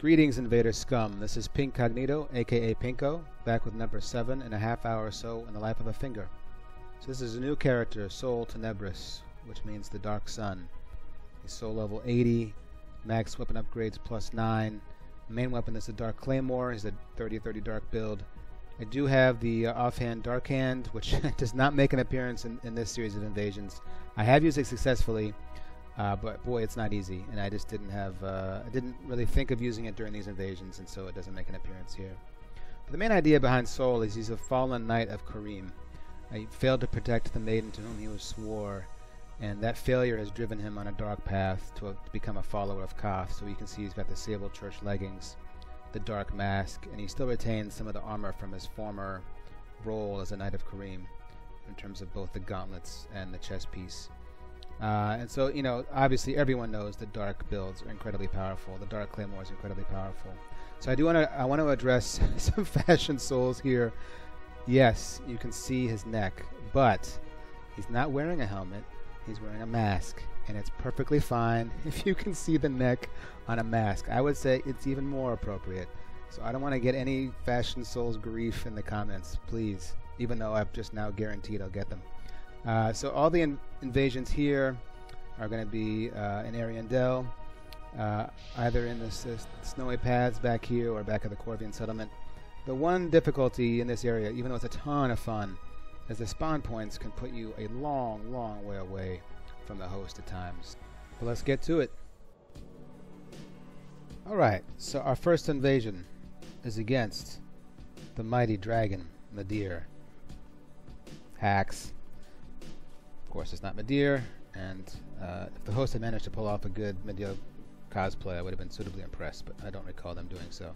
Greetings, invader scum. This is Pincognito, aka Pinko, back with number 7.5 hours or so in the life of a finger. So this is a new character, Soul Tenebris, which means the Dark Sun. He's soul level 80, max weapon upgrades +9. Main weapon is the Dark Claymore. He's a 30-30 dark build. I do have the offhand Dark Hand, which does not make an appearance in this series of invasions. I have used it successfully. But boy, it's not easy, and I just didn't have, I didn't really think of using it during these invasions, and so it doesn't make an appearance here. But the main idea behind Soul is he's a fallen knight of Corvian. He failed to protect the maiden to whom he was swore, and that failure has driven him on a dark path to become a follower of Koth. So you can see he's got the Sable Church leggings, the dark mask, and he still retains some of the armor from his former role as a knight of Corvian, in terms of both the gauntlets and the chest piece. And so, you know, obviously everyone knows that dark builds are incredibly powerful. The Dark Claymore is incredibly powerful. So I want to address some fashion souls here. Yes, you can see his neck, but he's not wearing a helmet. He's wearing a mask, and it's perfectly fine if you can see the neck on a mask. I would say it's even more appropriate. So I don't want to get any fashion souls grief in the comments, please, even though I've just now guaranteed I'll get them. So all the invasions here are going to be in Ariandel, either in the snowy paths back here or back at the Corvian settlement. The one difficulty in this area, even though it's a ton of fun, is the spawn points can put you a long, long way away from the host at times. But let's get to it. Alright, so our first invasion is against the mighty dragon, Midir. Hacks. Of course, it's not Midir, and if the host had managed to pull off a good Midir cosplay, I would have been suitably impressed, but I don't recall them doing so.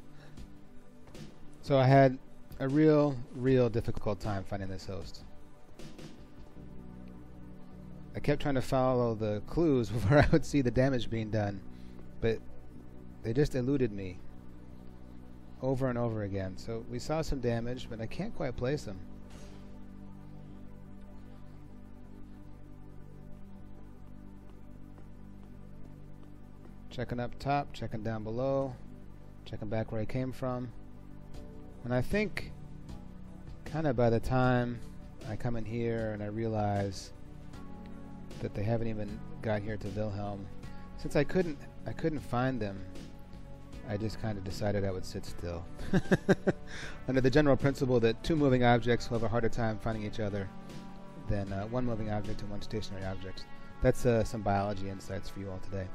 So I had a real difficult time finding this host. I kept trying to follow the clues where I would see the damage being done, but they just eluded me over and over again. So we saw some damage, but I can't quite place them. Checking up top, checking down below, checking back where I came from. And I think kind of by the time I come in here and I realize that they haven't even got here to Wilhelm, since I couldn't find them, I just kind of decided I would sit still. Under the general principle that two moving objects will have a harder time finding each other than one moving object and one stationary object. That's some biology insights for you all today.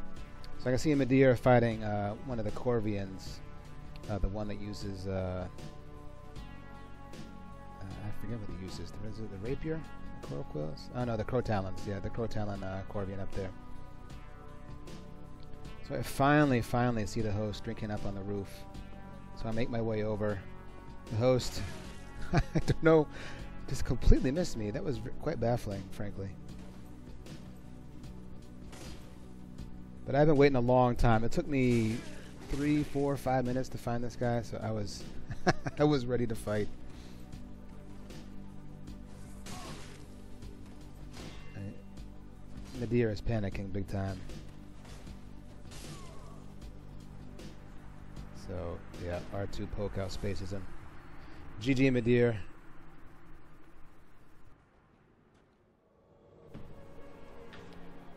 So I can see Midir fighting one of the Corvians, the one that uses, I forget what he uses. Is it the rapier? Coral quills? Oh no, the crow talons. Yeah, the crow talon Corvian up there. So I finally see the host drinking up on the roof. So I make my way over. The host, I don't know, just completely missed me. That was quite baffling, frankly. But I've been waiting a long time. It took me 3, 4, 5 minutes to find this guy, so I was I was ready to fight. Midir is panicking big time. So yeah, R2 poke out spaces him. GG Midir.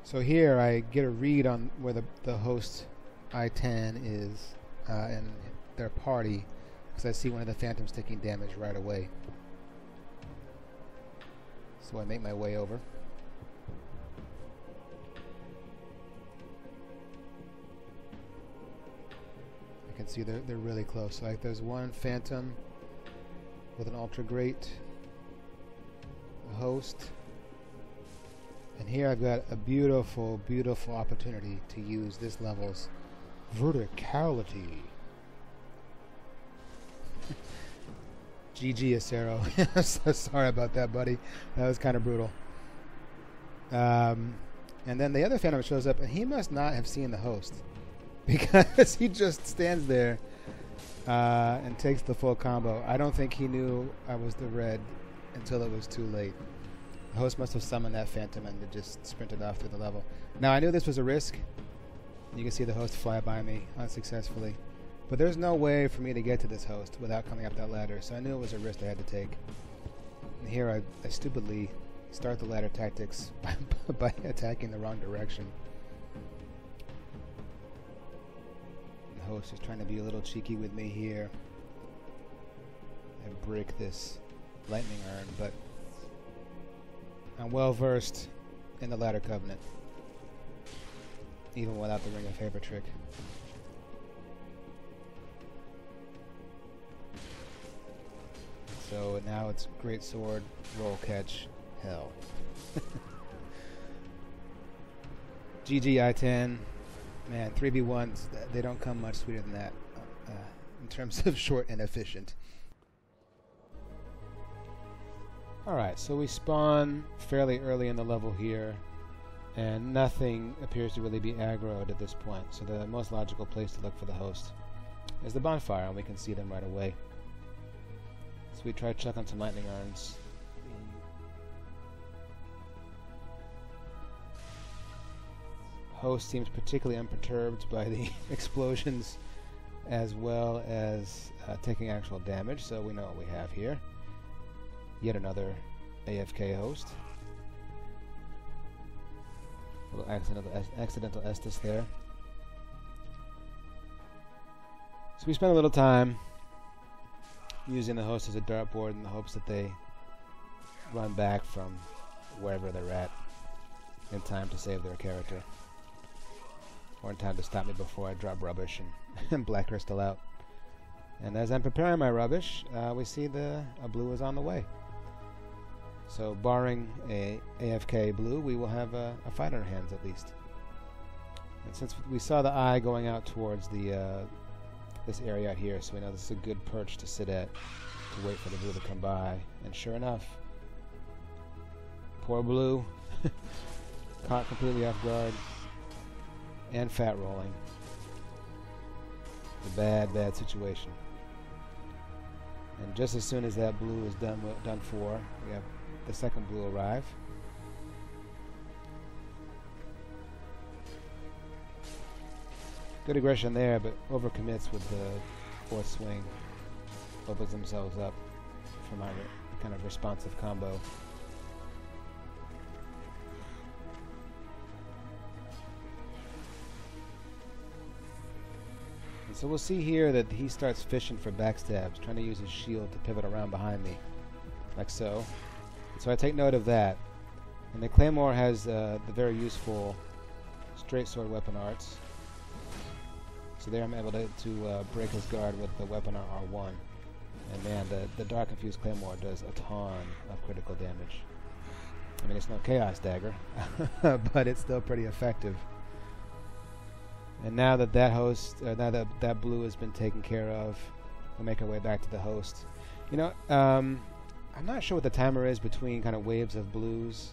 So here I get a read on where the host I-10 is and their party, because I see one of the phantoms taking damage right away. So I make my way over. I can see they're really close. Like there's one phantom with an ultra great host. And here I've got a beautiful opportunity to use this level's verticality. GG Acero. I'm so sorry about that, buddy. That was kind of brutal. And then the other phantom shows up, and he must not have seen the host, because he just stands there and takes the full combo. I don't think he knew I was the red until it was too late. The host must have summoned that phantom and just sprinted off through the level. Now I knew this was a risk. You can see the host fly by me unsuccessfully. But there's no way for me to get to this host without coming up that ladder, so I knew it was a risk I had to take. And here I stupidly start the ladder tactics by attacking the wrong direction. The host is trying to be a little cheeky with me here and break this lightning urn, but I'm well versed in the ladder covenant, even without the ring of favor trick. So now it's great sword, roll, catch, hell. GG I-10. Man, 3v1s, they don't come much sweeter than that in terms of short and efficient. Alright, so we spawn fairly early in the level here, and nothing appears to really be aggroed at this point, so the most logical place to look for the host is the bonfire, and we can see them right away. So we try chucking some lightning urns. The host seems particularly unperturbed by the explosions, as well as taking actual damage, so we know what we have here. Yet another AFK host. A little accidental Estus there. So we spent a little time using the host as a dartboard in the hopes that they run back from wherever they're at in time to save their character. Or in time to stop me before I drop rubbish and black crystal out. And as I'm preparing my rubbish, we see a blue is on the way. So barring a AFK blue, we will have a fight on our hands at least. And since we saw the eye going out towards the this area out here, so we know this is a good perch to sit at to wait for the blue to come by. And sure enough, poor blue, caught completely off guard and fat rolling. A bad situation. And just as soon as that blue is done for, we have the second blue arrive. Good aggression there, but overcommits with the fourth swing. Opens themselves up for my kind of responsive combo. And so we'll see here that he starts fishing for backstabs, trying to use his shield to pivot around behind me, like so. And so I take note of that. And the Claymore has the very useful straight sword weapon arts. So there I'm able to break his guard with the weapon art R1. And man, the Dark Infused Claymore does a ton of critical damage. I mean, it's no Chaos Dagger, but it's still pretty effective. And now that that blue has been taken care of, we'll make our way back to the host. You know, I'm not sure what the timer is between kind of waves of blues.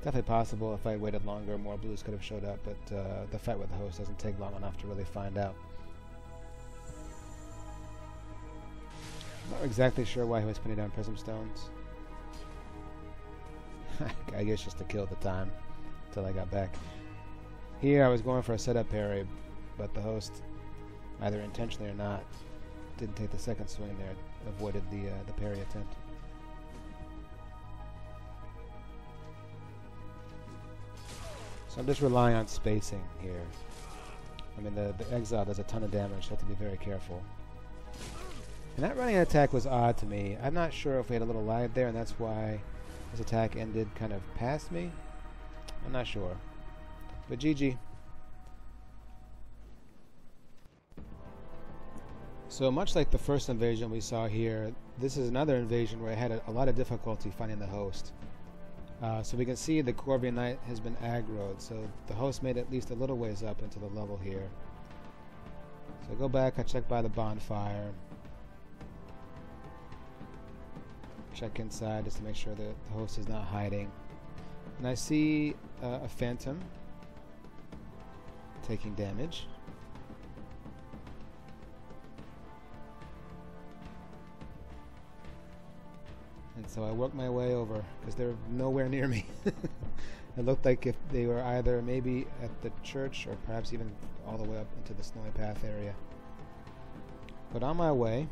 Definitely possible if I waited longer, more blues could have showed up, but the fight with the host doesn't take long enough to really find out. Not exactly sure why he was putting down Prism Stones. I guess just to kill the time until I got back. Here I was going for a setup parry, but the host, either intentionally or not, didn't take the second swing there, avoided the parry attempt. So I'm just relying on spacing here. I mean, the exile does a ton of damage, so I have to be very careful. And that running attack was odd to me. I'm not sure if we had a little lag there, and that's why this attack ended kind of past me. I'm not sure. But GG. So much like the first invasion we saw here, this is another invasion where I had a lot of difficulty finding the host. So we can see the Corvian Knight has been aggroed, so the host made at least a little ways up into the level here. So I go back, I check by the bonfire. Check inside just to make sure that the host is not hiding. And I see a phantom taking damage. And so I work my way over because they're nowhere near me. It looked like if they were either maybe at the church or perhaps even all the way up into the snowy path area. But on my way,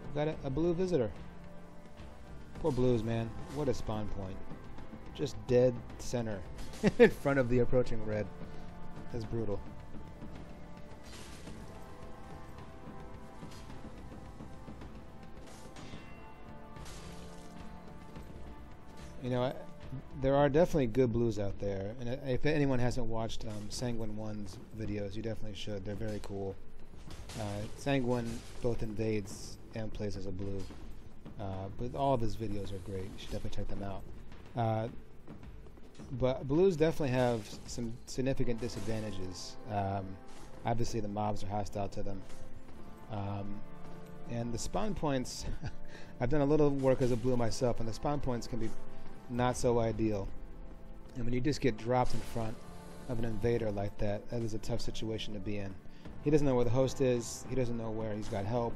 I've got a blue visitor. Poor blues, man. What a spawn point. Just dead center in front of the approaching red. That's brutal. You know, there are definitely good blues out there, and if anyone hasn't watched Sanguine One's videos, you definitely should. They're very cool. Sanguine both invades and plays as a blue, but all of his videos are great. You should definitely check them out. But blues definitely have some significant disadvantages. Obviously, the mobs are hostile to them, and the spawn points. I've done a little work as a blue myself, and the spawn points can be not so ideal. And when you just get dropped in front of an invader like that, that is a tough situation to be in. He doesn't know where the host is. He doesn't know where he's got help.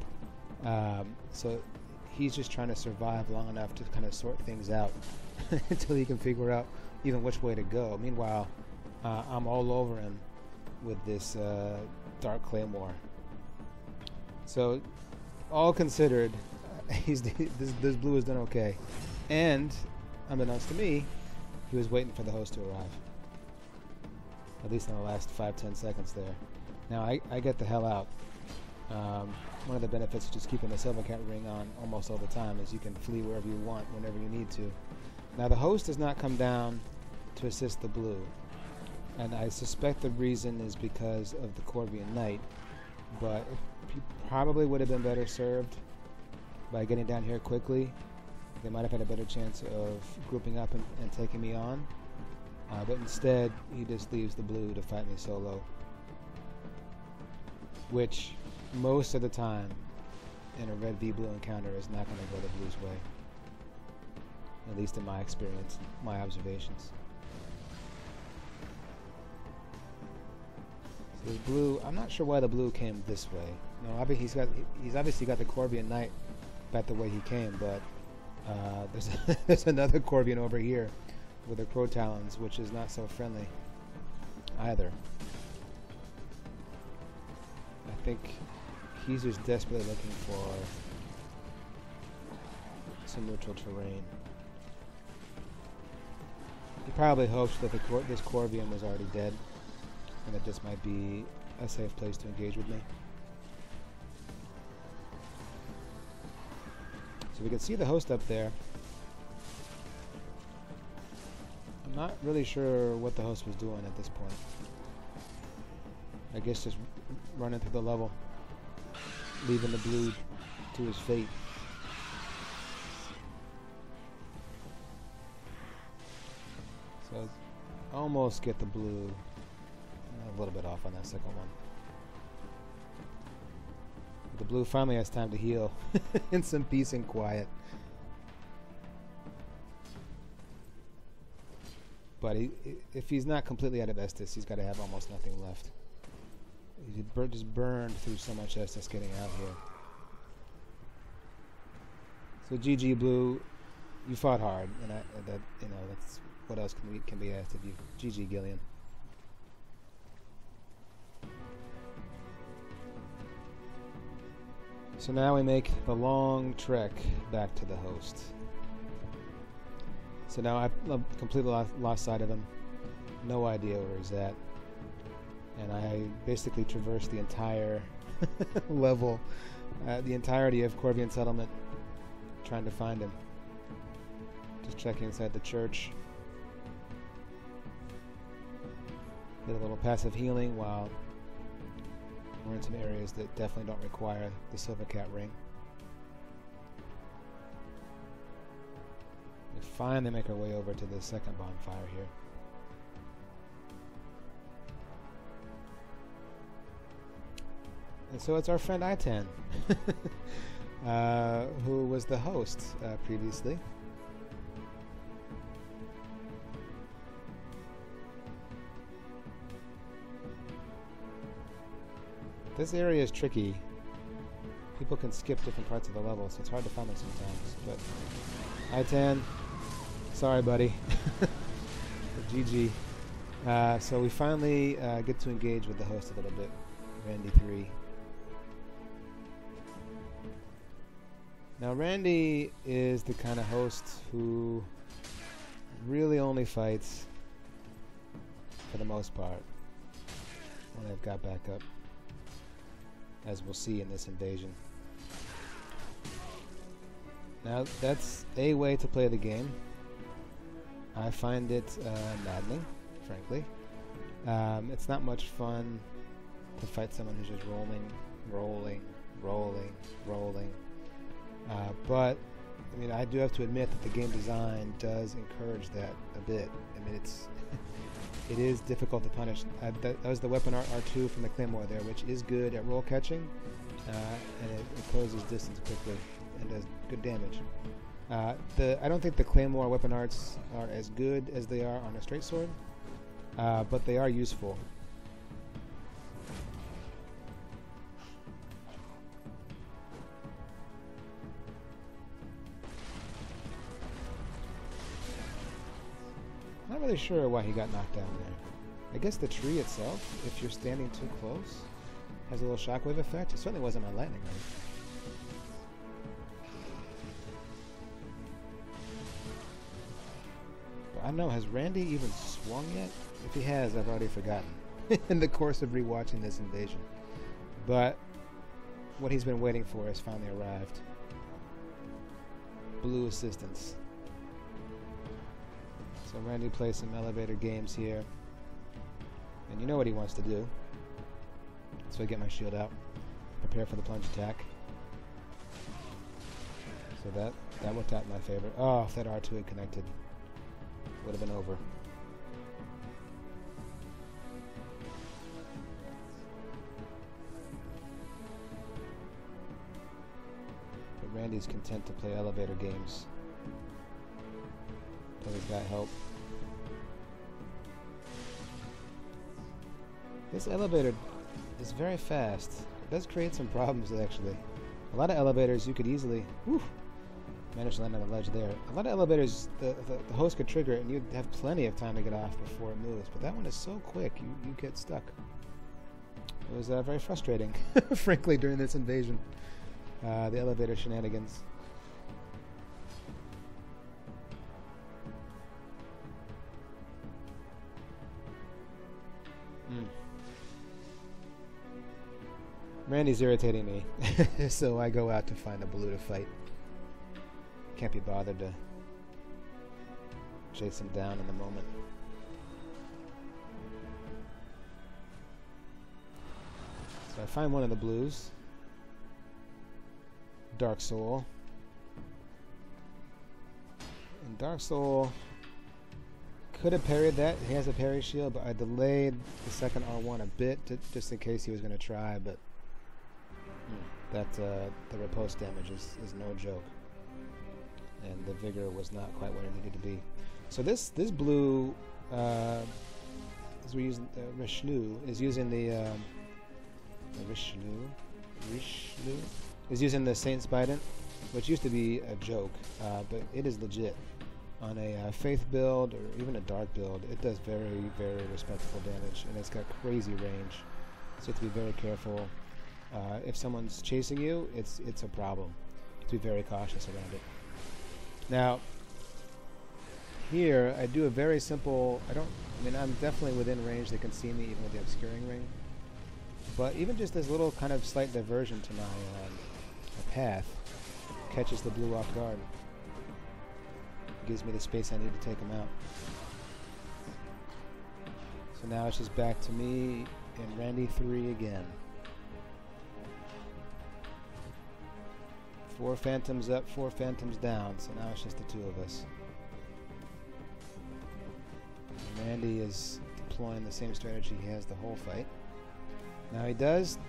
So he's just trying to survive long enough to kind of sort things out until he can figure out even which way to go. Meanwhile, I'm all over him with this Dark Claymore. So all considered, this blue has done okay. And unbeknownst to me, he was waiting for the host to arrive. At least in the last 5-10 seconds there. Now I get the hell out. One of the benefits of just keeping the silver cat ring on almost all the time is you can flee wherever you want, whenever you need to. Now the host does not come down to assist the blue, and I suspect the reason is because of the Corvian Knight, but he probably would have been better served by getting down here quickly. They might have had a better chance of grouping up and taking me on, but instead he just leaves the blue to fight me solo, which most of the time in a red v blue encounter is not going to go the blue's way, at least in my experience, my observations. So the blue, I'm not sure why the blue came this way. No, he's obviously got the Corvian Knight back the way he came, but there's another Corvian over here with the Crow Talons, which is not so friendly either. I think he's just desperately looking for some neutral terrain. He probably hopes that this Corvian was already dead, and that this might be a safe place to engage with me. So we can see the host up there. I'm not really sure what the host was doing at this point. I guess just running through the level, leaving the blue to his fate. So almost get the blue a little bit off on that second one. The blue finally has time to heal in some peace and quiet. But if he's not completely out of Estus, he's got to have almost nothing left. He just burned through so much Estus getting out here. So GG Blue, you fought hard, and that's what else can be asked of you. GG Gillian. So now we make the long trek back to the host. So now I've completely lost sight of him. No idea where he's at. And I basically traversed the entire level, the entirety of Corvian Settlement, trying to find him. Just checking inside the church. Did a little passive healing while we're in some areas that definitely don't require the Silver Cat ring. We finally make our way over to the second bonfire here. And so it's our friend Itan, who was the host previously. This area is tricky. People can skip different parts of the level, so it's hard to find them sometimes. But Itan, sorry buddy. GG. So we finally get to engage with the host a little bit. Randy 3. Now Randy is the kind of host who really only fights, for the most part, when they've got back up, as we'll see in this invasion. Now that's a way to play the game. I find it maddening, frankly. It's not much fun to fight someone who's just rolling. But I mean, I do have to admit that the game design does encourage that a bit. I mean, it is difficult to punish. That was the weapon art R2 from the Claymore there, which is good at roll catching, and it closes distance quickly and does good damage. I don't think the Claymore weapon arts are as good as they are on a straight sword, but they are useful. Not really sure why he got knocked down there. I guess the tree itself, if you're standing too close, has a little shockwave effect. It certainly wasn't my lightning ray. I don't know, has Randy even swung yet? If he has, I've already forgotten in the course of rewatching this invasion. But what he's been waiting for has finally arrived. Blue assistance. So Randy plays some elevator games here. And you know what he wants to do. So I get my shield out. Prepare for the plunge attack. So that worked out in my favor. Oh, if that R2 had connected, would have been over. But Randy's content to play elevator games. Until he's got help. This elevator is very fast. It does create some problems, actually. A lot of elevators you could easily... Whew, managed to land on the ledge there. A lot of elevators, the host could trigger it and you'd have plenty of time to get off before it moves. But that one is so quick, you get stuck. It was very frustrating, frankly, during this invasion. The elevator shenanigans. Randy's irritating me, so I go out to find a blue to fight. Can't be bothered to chase him down in the moment. So I find one of the blues. Dark Soul. And Dark Soul could have parried that. He has a parry shield, but I delayed the second R1 a bit just in case he was going to try, but the riposte damage is no joke. And the vigor was not quite what it needed to be. So this blue, as we're using Richelieu, is using the Richelieu is using the Saint Spident, which used to be a joke, but it is legit. On a faith build or even a dark build, it does very, very respectable damage, and it's got crazy range. So you have to be very careful. If someone's chasing you, it's a problem. You have to be very cautious around it. Now, here I do a very simple. I'm definitely within range. They can see me even with the obscuring ring. But even just this little kind of slight diversion to my path catches the blue off guard. Gives me the space I need to take him out. So now it's just back to me and Randy 3 again. 4 phantoms up, 4 phantoms down, so now it's just the 2 of us. And Randy is deploying the same strategy he has the whole fight. Now he does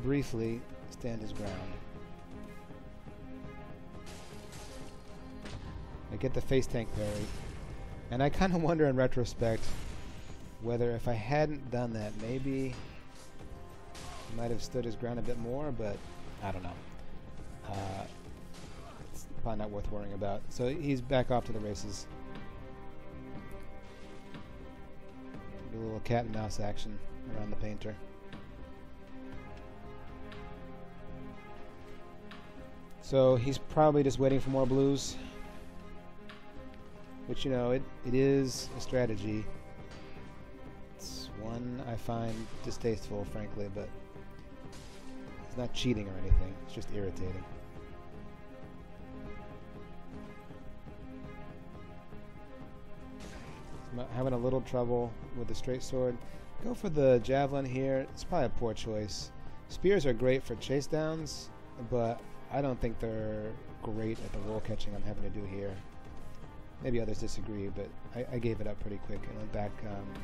briefly stand his ground. I get the face tank parry, and I kind of wonder in retrospect whether if I hadn't done that, maybe he might have stood his ground a bit more, but I don't know. It's probably not worth worrying about. So he's back off to the races. Do a little cat and mouse action around the painter. So he's probably just waiting for more blues. Which, you know, it is a strategy. It's one I find distasteful, frankly, but it's not cheating or anything. It's just irritating. I'm having a little trouble with the straight sword. Go for the javelin here. It's probably a poor choice. Spears are great for chase downs, but I don't think they're great at the roll catching I'm having to do here. Maybe others disagree, but I gave it up pretty quick and went back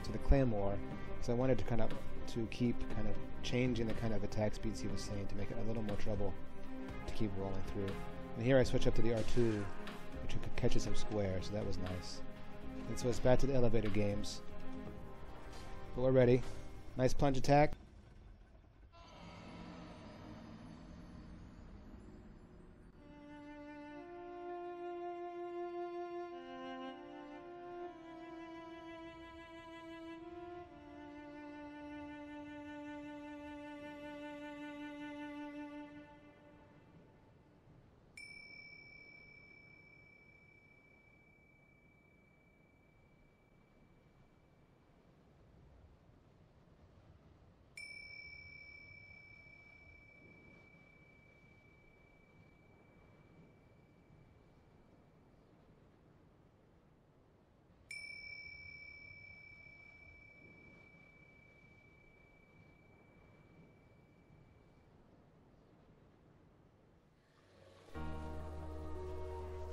to the claymore because I wanted to keep changing the kind of attack speeds he was saying to make it a little more trouble to keep rolling through. And here I switch up to the R2, which catches him square, so that was nice. And so it's back to the elevator games. But we're ready. Nice plunge attack.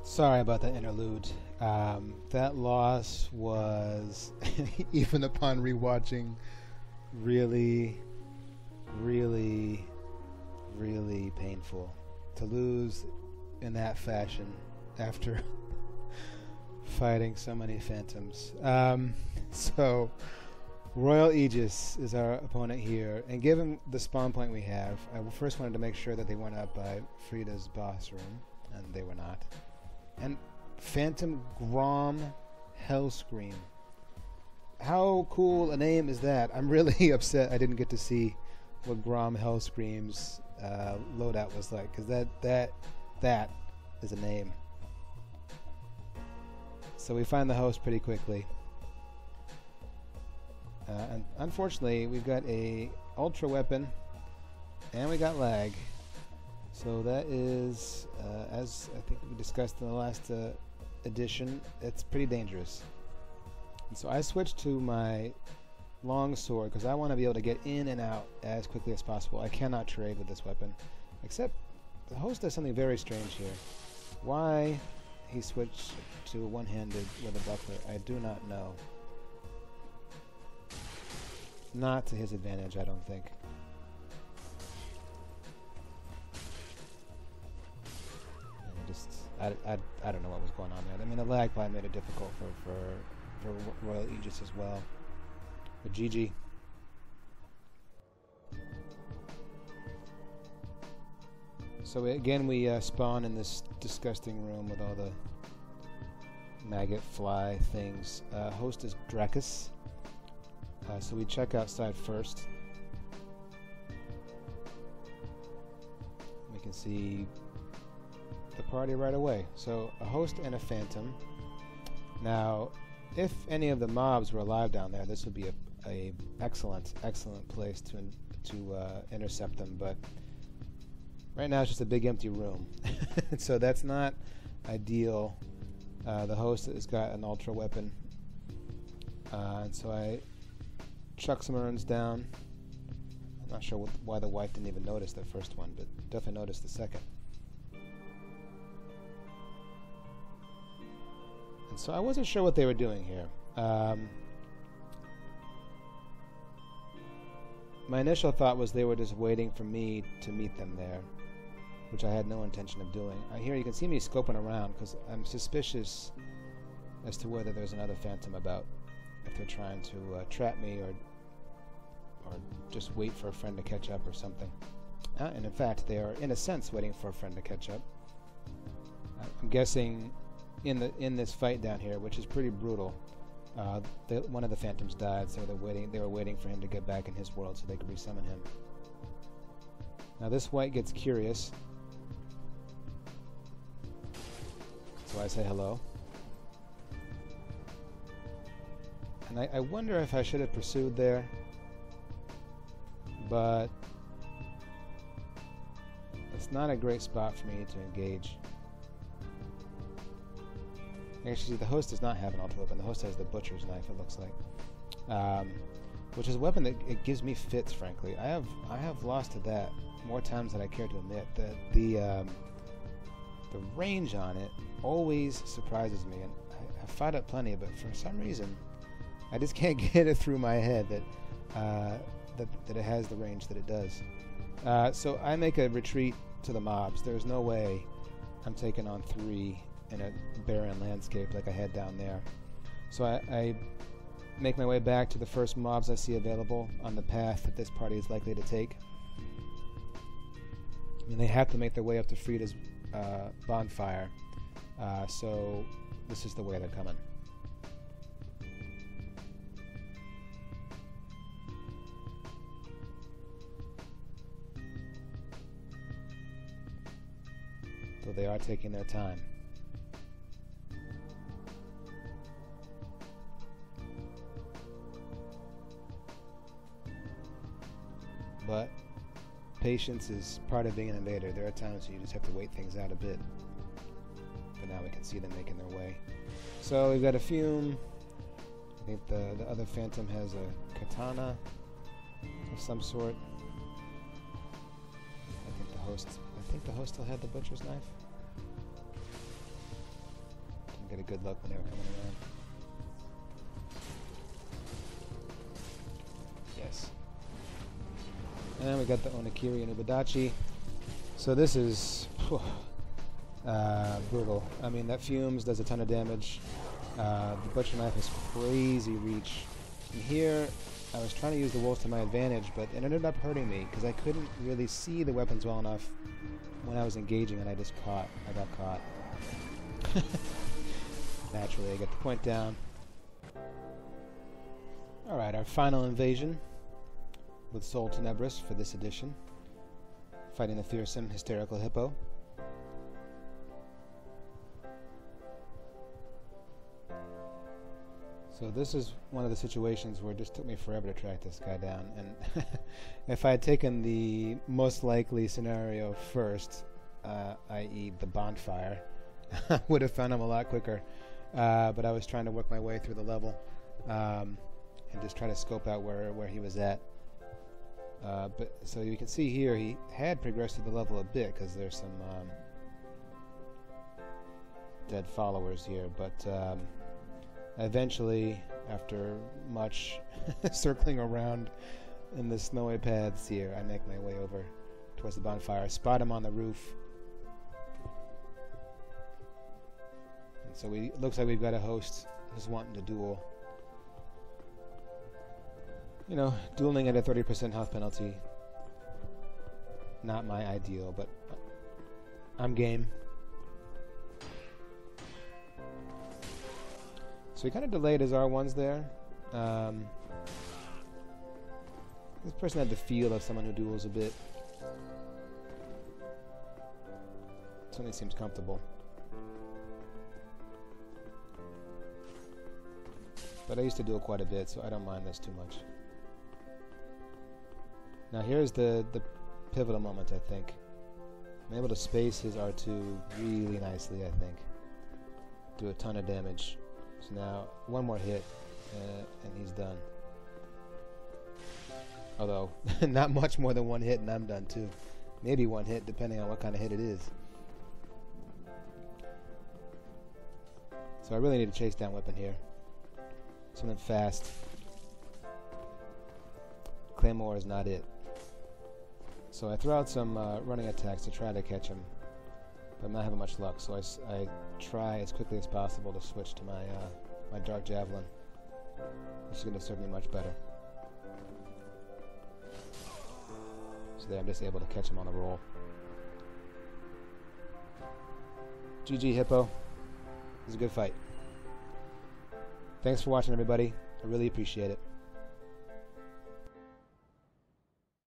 Sorry about that interlude. That loss was, even upon rewatching, really, really, really painful. To lose in that fashion after fighting so many phantoms. So, Royal Aegis is our opponent here, and given the spawn point we have, I first wanted to make sure that they weren't up by Frida's boss room, and they were not. And Phantom Grom Hellscream. How cool a name is that? I'm really upset I didn't get to see what Grom Hellscream's loadout was like, because that is a name. So we find the host pretty quickly. And unfortunately, we've got a ultra weapon, and we got lag. So that is, as I think we discussed in the last edition, it's pretty dangerous. And so I switched to my long sword because I want to be able to get in and out as quickly as possible. I cannot trade with this weapon, except the host does something very strange here. Why he switched to one-handed with a buckler, I do not know. Not to his advantage, I don't think. I don't know what was going on there. I mean, the lag probably made it difficult for Royal Aegis as well. But GG. So again, we spawn in this disgusting room with all the maggot fly things. Host is Dracus. So we check outside first. We can see the party right away. So a host and a phantom. Now, if any of the mobs were alive down there, this would be a excellent place to intercept them. But right now it's just a big empty room, so that's not ideal. The host has got an ultra weapon, and so I chuck some urns down. I'm not sure why the white didn't even notice the first one, but definitely noticed the second. And so I wasn't sure what they were doing here. My initial thought was they were just waiting for me to meet them there, which I had no intention of doing. Here you can see me scoping around because I'm suspicious as to whether there's another phantom about, if they're trying to trap me or just wait for a friend to catch up or something. And in fact, they are in a sense waiting for a friend to catch up. I'm guessing in this fight down here, which is pretty brutal, one of the phantoms died, so they were waiting for him to get back in his world so they could resummon him. Now this white gets curious I say hello. And I wonder if I should have pursued there, but it's not a great spot for me to engage. Actually, the host does not have an ultra weapon. The host has the butcher's knife, it looks like, which is a weapon that it gives me fits. Frankly, I have lost to that more times than I care to admit. That the range on it always surprises me, and I've fought it plenty, but for some reason, I just can't get it through my head that it has the range that it does. So I make a retreat to the mobs. There's no way I'm taking on 3 in a barren landscape like I had down there. So I make my way back to the first mobs I see available on the path that this party is likely to take. I mean, they have to make their way up to Frida's bonfire, so this is the way they're coming. Though they are taking their time. But patience is part of being an invader. There are times you just have to wait things out a bit. But now we can see them making their way. So we've got a Fume. I think the other Phantom has a katana of some sort. I think the host still had the butcher's knife. Didn't get a good look when they were coming around. Yes. And then we got the Onigiri and Ubadachi. So this is brutal. I mean, that Fumes does a ton of damage. The butcher knife has crazy reach. And here, I was trying to use the wolves to my advantage, but it ended up hurting me because I couldn't really see the weapons well enough when I was engaging, and I got caught. Naturally, I get the point down. Alright, our final invasion with Soul Tenebris for this edition. Fighting the fearsome, hysterical hippo. So this is one of the situations where it just took me forever to track this guy down, and if I had taken the most likely scenario first, i.e. the bonfire, I would have found him a lot quicker, but I was trying to work my way through the level and just try to scope out where he was at. But so you can see here he had progressed through the level a bit because there's some dead followers here, but eventually, after much circling around in the snowy paths here, I make my way over towards the bonfire, spot him on the roof. And so it looks like we've got a host who's wanting to duel. You know, dueling at a 30% health penalty. Not my ideal, but I'm game. So he kind of delayed his R1s there. This person had the feel of someone who duels a bit. Certainly seems comfortable. But I used to duel quite a bit, so I don't mind this too much. Now here's the pivotal moment, I think. I'm able to space his R2 really nicely, I think. Do a ton of damage. So now, one more hit, and he's done. Although, not much more than one hit and I'm done too. Maybe one hit, depending on what kind of hit it is. So I really need to chase down weapon here. Something fast. Claymore is not it. So I throw out some running attacks to try to catch him. But I'm not having much luck, so I try as quickly as possible to switch to my Dark Javelin, which is going to serve me much better. So there I'm just able to catch him on the roll. GG Hippo. It was a good fight. Thanks for watching, everybody. I really appreciate it.